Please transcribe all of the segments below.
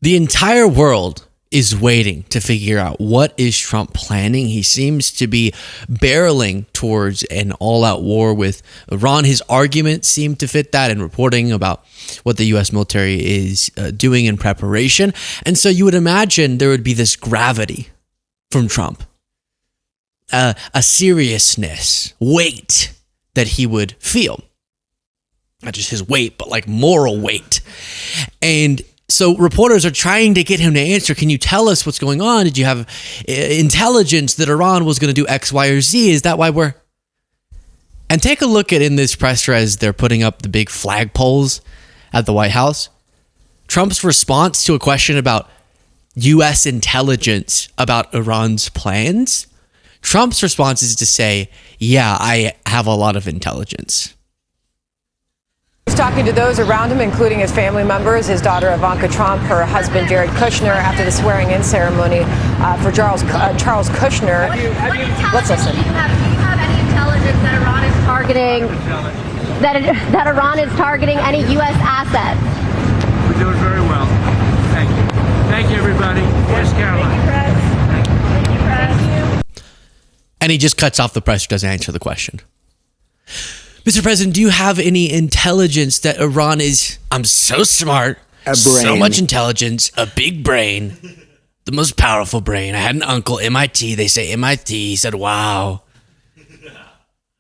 The entire world is waiting to figure out what is Trump planning. He seems to be barreling towards an all-out war with Iran. His arguments seem to fit that and reporting about what the U.S. military is doing in preparation. And so you would imagine there would be this gravity from Trump, a seriousness, weight that he would feel. Not just his weight, but like moral weight. And so reporters are trying to get him to answer. Can you tell us what's going on? Did you have intelligence that Iran was going to do X, Y, or Z? Is that why we're... And take a look at in this presser as they're putting up the big flagpoles at the White House. Trump's response to a question about U.S. intelligence about Iran's plans. Trump's response is to say, yeah, I have a lot of intelligence. He's talking to those around him, including his family members, his daughter Ivanka Trump, her husband Jared Kushner, after the swearing-in ceremony for Charles Kushner. Let's listen. Do you have any intelligence that Iran is targeting that Iran is targeting any U.S. assets? We're doing very well. Thank you. Thank you, everybody. Yes, Caroline. Thank you. And he just cuts off the press, doesn't answer the question. Mr. President, do you have any intelligence that Iran is, I'm so smart, so much intelligence, a big brain, the most powerful brain. I had an uncle, MIT, they say MIT, he said, wow.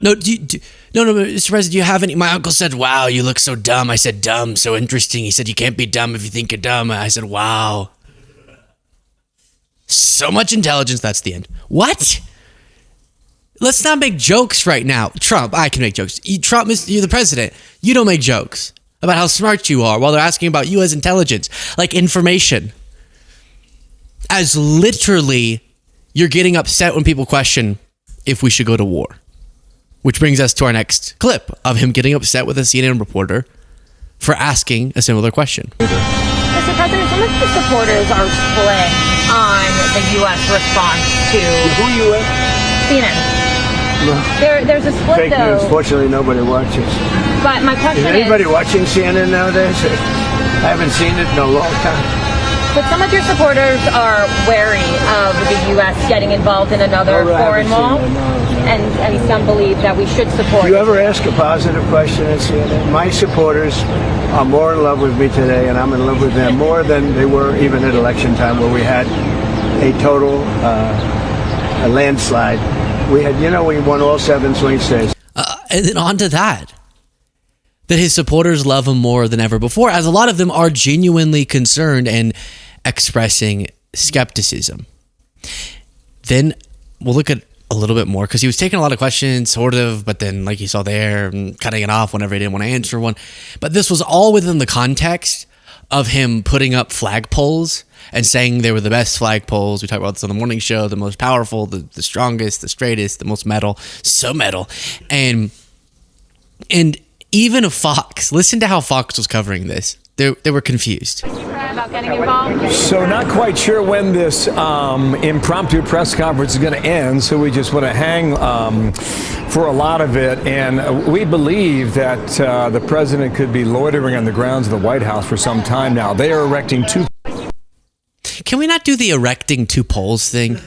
No, Mr. President, do you have any, my uncle said, wow, you look so dumb. I said, dumb, so interesting. He said, you can't be dumb if you think you're dumb. I said, wow. So much intelligence, that's the end. What? Let's not make jokes right now. Trump, I can make jokes. Trump, you're the president. You don't make jokes about how smart you are while they're asking about you as intelligence, like information. As literally, you're getting upset when people question if we should go to war. Which brings us to our next clip of him getting upset with a CNN reporter for asking a similar question. Mr. President, some of your supporters are split on the U.S. response to Who you with? CNN. No. There's a split, Fake though. news. Fortunately, nobody watches. But my question Is anybody watching CNN nowadays? I haven't seen it in a long time. But some of your supporters are wary of the U.S. getting involved in another foreign war, and some believe that we should support. Do you ever ask a positive question at CNN? My supporters are more in love with me today, and I'm in love with them more than they were even at election time, where we had a total a landslide. We had, we won all 7 swing states. And then on to that his supporters love him more than ever before, as a lot of them are genuinely concerned and expressing skepticism. Then we'll look at a little bit more, because he was taking a lot of questions, sort of, but then, like you saw there, cutting it off whenever he didn't want to answer one. But this was all within the context of him putting up flagpoles and saying they were the best flagpoles. We talked about this on the morning show, the most powerful, the strongest, the straightest, the most metal, so metal. And even Fox, listen to how Fox was covering this. They were confused. About getting involved? So not quite sure when this impromptu press conference is going to end, so we just want to hang for a lot of it. And we believe that the president could be loitering on the grounds of the White House for some time now. They are erecting 2... Can we not do the erecting 2 poles thing?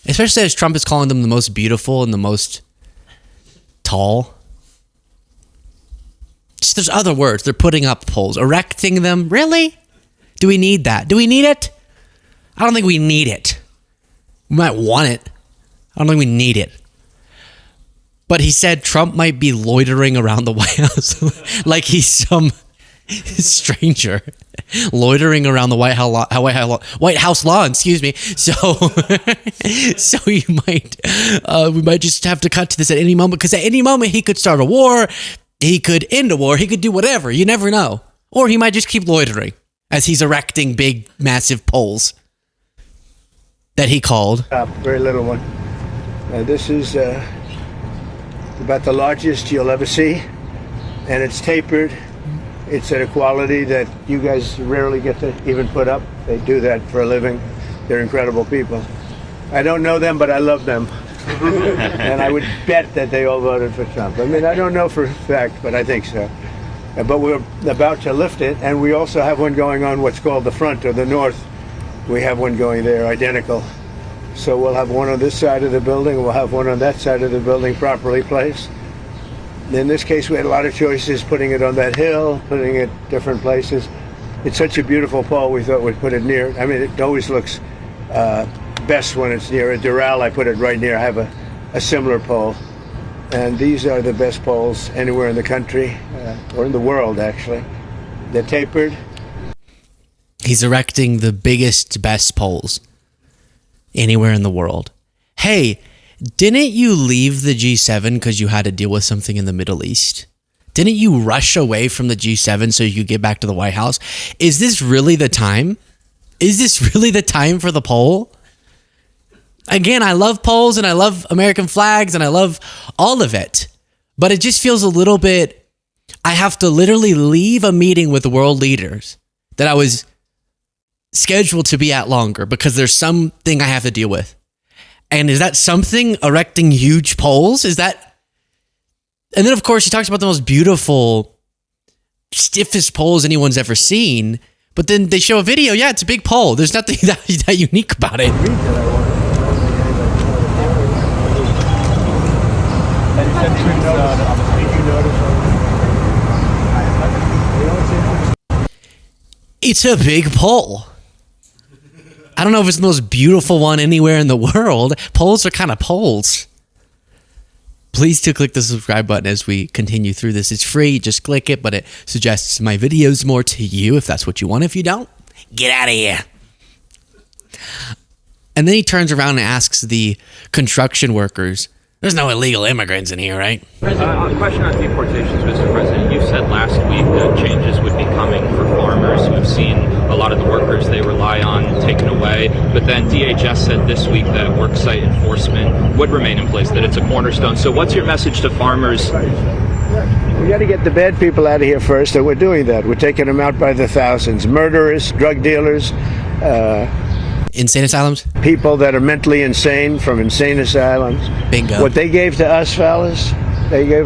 Especially as Trump is calling them the most beautiful and the most tall. Just, there's other words. They're putting up poles. Erecting them? Really? Do we need that? Do we need it? I don't think we need it. We might want it. I don't think we need it. But he said Trump might be loitering around the White House like he's some stranger loitering around the White House lawn. Excuse me. So we might just have to cut to this at any moment, because at any moment he could start a war, he could end a war, he could do whatever. You never know. Or he might just keep loitering as he's erecting big, massive poles that he called. Very little one. This is about the largest you'll ever see, and it's tapered. It's at a quality that you guys rarely get to even put up. They do that for a living. They're incredible people. I don't know them, but I love them. And I would bet that they all voted for Trump. I mean, I don't know for a fact, but I think so. but we're about to lift it, and we also have one going on what's called the front or the north. We have one going there, identical. So we'll have one on this side of the building, and we'll have one on that side of the building properly placed. In this case, we had a lot of choices, putting it on that hill, putting it different places. It's such a beautiful pole, we thought we'd put it near. I mean, it always looks best when it's near a Doral. I put it right near. I have a similar pole. And these are the best poles anywhere in the country, or in the world, actually. They're tapered. He's erecting the biggest, best poles anywhere in the world. Hey, didn't you leave the G7 because you had to deal with something in the Middle East? Didn't you rush away from the G7 so you could get back to the White House? Is this really the time? Is this really the time for the poll? Again, I love polls and I love American flags and I love all of it. But it just feels a little bit, I have to literally leave a meeting with world leaders that I was scheduled to be at longer because there's something I have to deal with. And is that something erecting huge poles? Is that? And then, of course, he talks about the most beautiful, stiffest poles anyone's ever seen. But then they show a video. Yeah, it's a big pole. There's nothing that unique about it. It's a big pole. I don't know if it's the most beautiful one anywhere in the world. Poles are kind of poles. Please do click the subscribe button as we continue through this. It's free. Just click it, but it suggests my videos more to you if that's what you want. If you don't, get out of here. And then he turns around and asks the construction workers, there's no illegal immigrants in here, right? A question on deportations, Mr. President. You said last week that changes would be coming for farmers who have seen a lot of the workers they rely on taken away. But then DHS said this week that worksite enforcement would remain in place, that it's a cornerstone. So what's your message to farmers? We got to get the bad people out of here first, and we're doing that. We're taking them out by the thousands. Murderers, drug dealers, insane asylums? People that are mentally insane from insane asylums. Bingo. What they gave to us, fellas, they gave.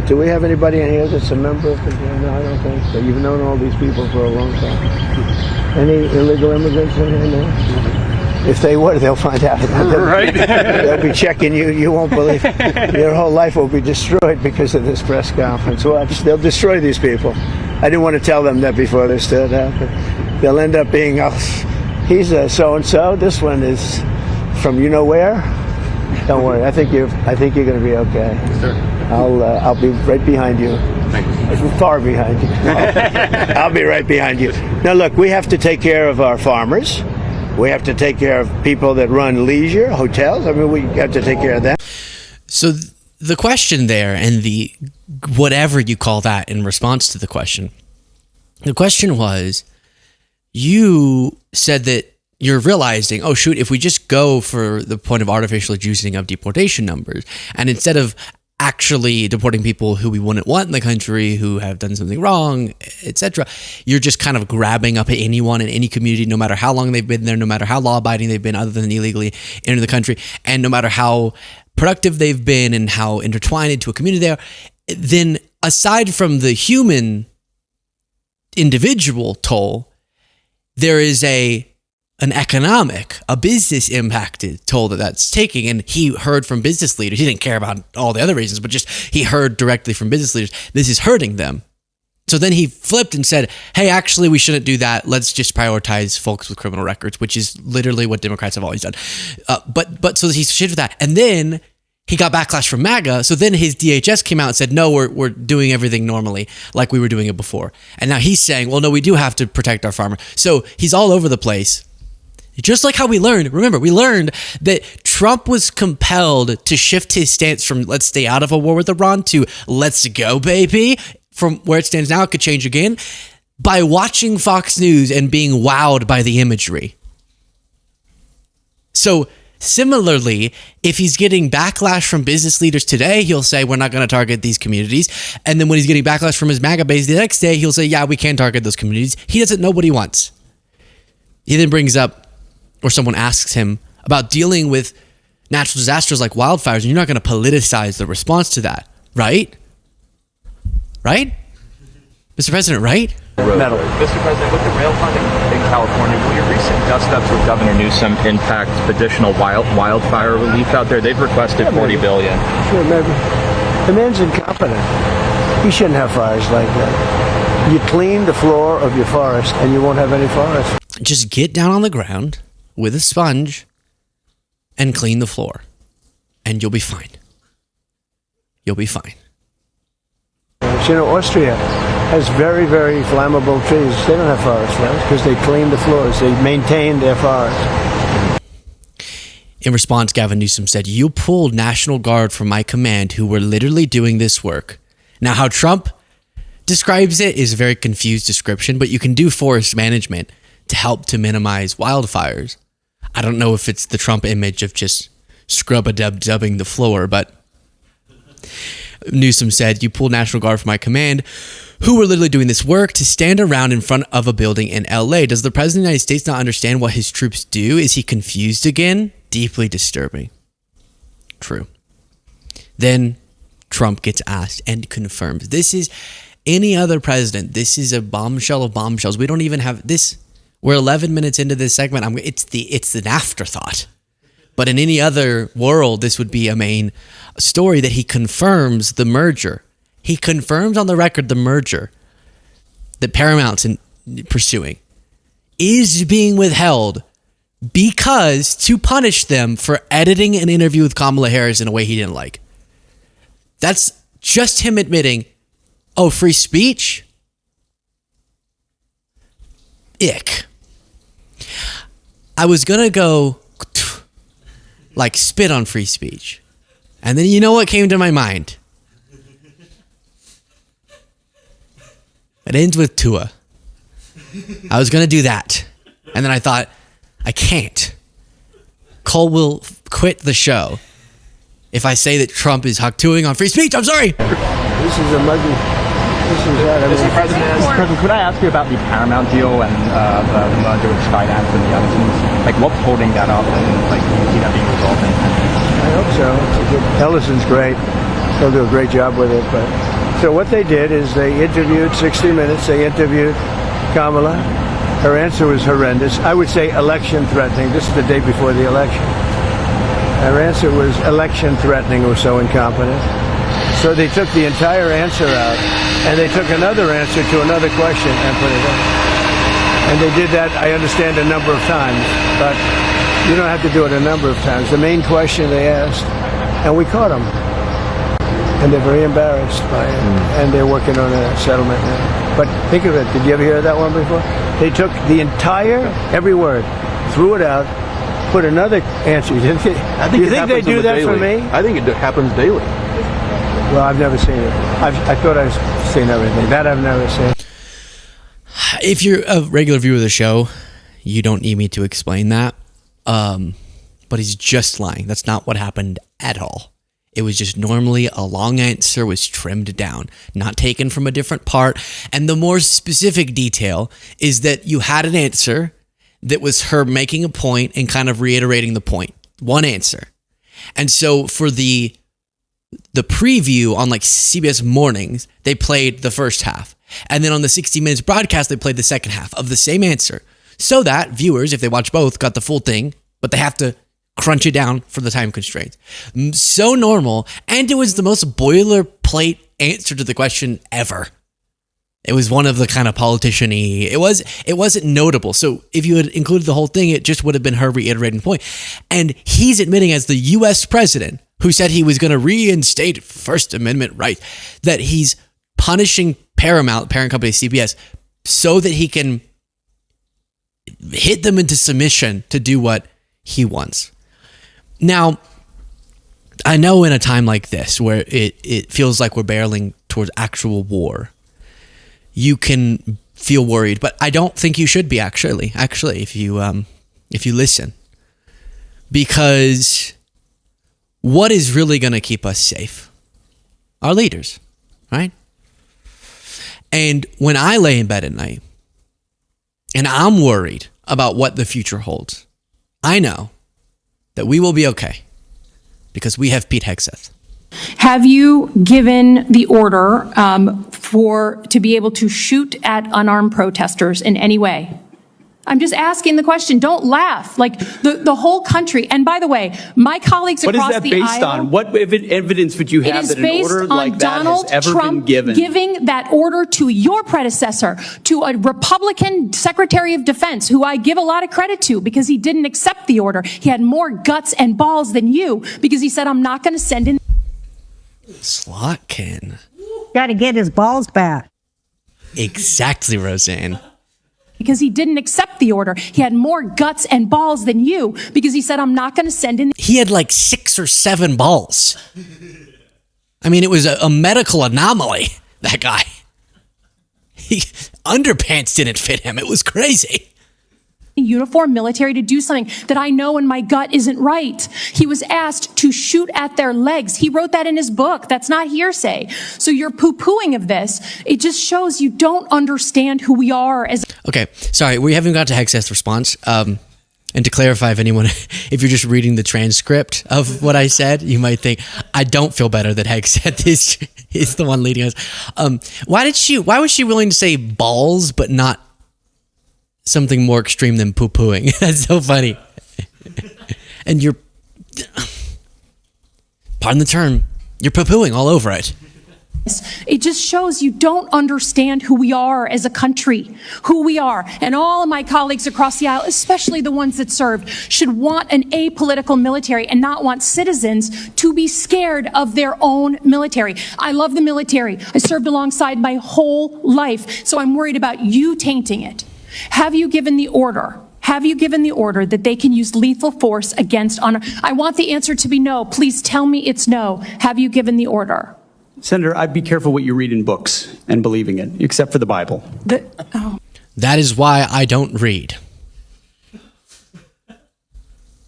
Do we have anybody in here that's a member of the? No, I don't think so. You've known all these people for a long time. Any illegal immigrants in here now? If they were, they'll find out. Right? They'll be checking you. You won't believe. Your whole life will be destroyed because of this press conference. Watch, they'll destroy these people. I didn't want to tell them that before they stood up. But they'll end up being us. He's a so-and-so. This one is from you know where. Don't worry. I think you're going to be okay. Sure. I'll be right behind you. Thank you. Far behind you. I'll be right behind you. Now look, we have to take care of our farmers. We have to take care of people that run leisure, hotels. I mean, we have to take care of that. So the question there, and the whatever you call that in response to the question was, you said that you're realizing, oh shoot, if we just go for the point of artificial juicing of deportation numbers, and instead of actually deporting people who we wouldn't want in the country, who have done something wrong, etc., you're just kind of grabbing up anyone in any community, no matter how long they've been there, no matter how law-abiding they've been other than illegally enter the country, and no matter how productive they've been and how intertwined into a community they are, then aside from the human individual toll, there is an economic, a business impacted toll that's taking. And he heard from business leaders, he didn't care about all the other reasons, but just he heard directly from business leaders, this is hurting them. So then he flipped and said, hey, actually, we shouldn't do that. Let's just prioritize folks with criminal records, which is literally what Democrats have always done. But so he shifted that. And then he got backlash from MAGA. So then his DHS came out and said, no, we're doing everything normally like we were doing it before. And now he's saying, well, no, we do have to protect our farmer. So he's all over the place. Just like how we learned that Trump was compelled to shift his stance from let's stay out of a war with Iran to let's go, baby. From where it stands now, it could change again by watching Fox News and being wowed by the imagery. So similarly, if he's getting backlash from business leaders today, he'll say, we're not going to target these communities. And then when he's getting backlash from his MAGA base the next day, he'll say, yeah, we can target those communities. He doesn't know what he wants. He then brings up, or someone asks him about dealing with natural disasters like wildfires, and you're not going to politicize the response to that, right? Right? Mr. President, right? Metal. Mr. President, with the rail funding in California, will your recent dust-ups with Governor Newsom impact additional wildfire relief out there? They've requested $40 billion. Sure, maybe. The man's incompetent. He shouldn't have fires like that. You clean the floor of your forest and you won't have any forest. Just get down on the ground with a sponge and clean the floor, and you'll be fine. You'll be fine. You know, Austria has very, very flammable trees. They don't have forest fires because they clean the floors. They maintain their forest. In response, Gavin Newsom said, "You pulled National Guard from my command who were literally doing this work." Now, how Trump describes it is a very confused description, but you can do forest management to help to minimize wildfires. I don't know if it's the Trump image of just scrub-a-dub-dubbing the floor, but Newsom said, "You pulled National Guard from my command who were literally doing this work to stand around in front of a building in LA. Does the President of the United States not understand what his troops do? Is he confused again? Deeply disturbing." True. Then Trump gets asked and confirms. This is any other president. This is a bombshell of bombshells. We don't even have this. We're 11 minutes into this segment. It's an afterthought. But in any other world, this would be a main story that he confirms the merger. He confirms on the record the merger that Paramount's pursuing is being withheld because to punish them for editing an interview with Kamala Harris in a way he didn't like. That's just him admitting, oh, free speech? Ick. I was going to go like spit on free speech. And then you know what came to my mind? It ends with Tua. I was going to do that. And then I thought, I can't. Cole will quit the show if I say that Trump is hawk-tuing on free speech. I'm sorry. This is a muggy. This is that. Mr. President, could I ask you about the Paramount deal and the merger with Skydance and the Ellisons? Like, what's holding that up, and like, do you see that being resolved? I hope so. Ellison's great. He'll do a great job with it. But so what they did is they interviewed 60 Minutes. They interviewed Kamala. Her answer was horrendous. I would say election threatening. This is the day before the election. Her answer was election threatening or so incompetent. So they took the entire answer out, and they took another answer to another question and put it in. And they did that, I understand, a number of times, but you don't have to do it a number of times. The main question they asked, and we caught them. And they're very embarrassed by it, and they're working on a settlement now. But think of it, did you ever hear that one before? They took the entire, every word, threw it out, put another answer. You think they do that for me? I think it happens daily. Well, I've never seen it. I thought I've seen everything. That I've never seen. If you're a regular viewer of the show, you don't need me to explain that. But he's just lying. That's not what happened at all. It was just normally a long answer was trimmed down, not taken from a different part. And the more specific detail is that you had an answer that was her making a point and kind of reiterating the point. One answer. And so for the preview on like CBS mornings, they played the first half. And then on the 60 Minutes broadcast, they played the second half of the same answer. So that viewers, if they watch both, got the full thing, but they have to crunch it down for the time constraints. So normal. And it was the most boilerplate answer to the question ever. It was one of the kind of politician-y. It wasn't notable. So if you had included the whole thing, it just would have been her reiterating the point. And he's admitting as the U.S. president who said he was going to reinstate First Amendment rights, that he's punishing Paramount, parent company CBS, so that he can hit them into submission to do what he wants. Now, I know in a time like this where it feels like we're barreling towards actual war, you can feel worried, but I don't think you should be actually if you listen, because what is really going to keep us safe? Our leaders, right? And when I lay in bed at night and I'm worried about what the future holds, I know that we will be okay because we have Pete Hegseth. Have you given the order to be able to shoot at unarmed protesters in any way? I'm just asking the question. Don't laugh. Like the whole country. And by the way, my colleagues across the aisle. What is that based on? What evidence would you have that an order like that has ever been given? Giving that order to your predecessor, to a Republican Secretary of Defense, who I give a lot of credit to because he didn't accept the order. He had more guts and balls than you because he said, I'm not going to send in. Slotkin. Got to get his balls back. Exactly, Roseanne. Because he didn't accept the order. He had more guts and balls than you because he said, I'm not going to send in. He had like 6 or 7 balls. I mean, it was a medical anomaly, that guy. Underpants didn't fit him. It was crazy. Uniform military to do something that I know in my gut isn't right. He was asked to shoot at their legs. He wrote that in his book. That's not hearsay. So your poo-pooing of this, it just shows you don't understand who we are as. Okay, sorry, we haven't got to Hexeth's response. And to clarify, if you're just reading the transcript of what I said, you might think, I don't feel better that Hexeth is the one leading us. Why was she willing to say balls, but not something more extreme than poo-pooing? That's so funny. And you're, pardon the term, you're poo-pooing all over it. It just shows you don't understand who we are as a country, who we are. And all of my colleagues across the aisle, especially the ones that served, should want an apolitical military and not want citizens to be scared of their own military. I love the military. I served alongside my whole life, so I'm worried about you tainting it. Have you given the order? Have you given the order that they can use lethal force against honor? I want the answer to be no. Please tell me it's no. Have you given the order? Senator, I'd be careful what you read in books and believing it, except for the Bible. That is why I don't read.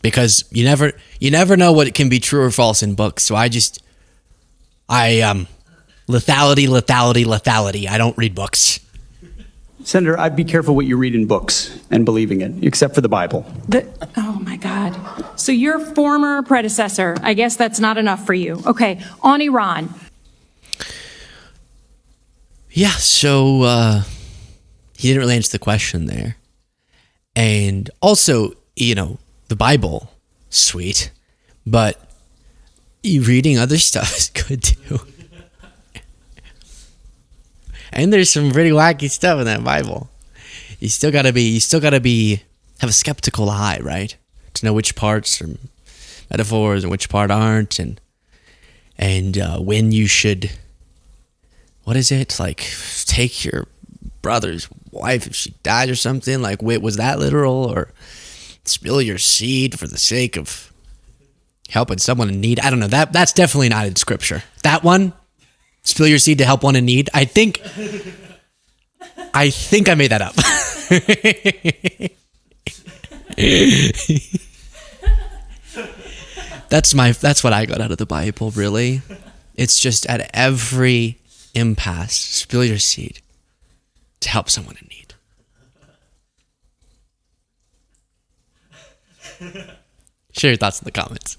Because you never know what can be true or false in books. So lethality. I don't read books. Senator, I'd be careful what you read in books and believing it, except for the Bible. Oh my God. So your former predecessor, I guess that's not enough for you. Okay, on Iran. Yeah, so he didn't really answer the question there. And also, the Bible, sweet, but reading other stuff is good too. And there's some pretty wacky stuff in that Bible. You still gotta have a skeptical eye, right? To know which parts are metaphors and which part aren't, and when you should, what is it, like, take your brother's wife if she died or something? Like, wait, was that literal? Or spill your seed for the sake of helping someone in need? I don't know. That's definitely not in scripture. That one, spill your seed to help one in need. I think I made that up. That's what I got out of the Bible, really. It's just at every impasse, spill your seed to help someone in need. Share your thoughts in the comments.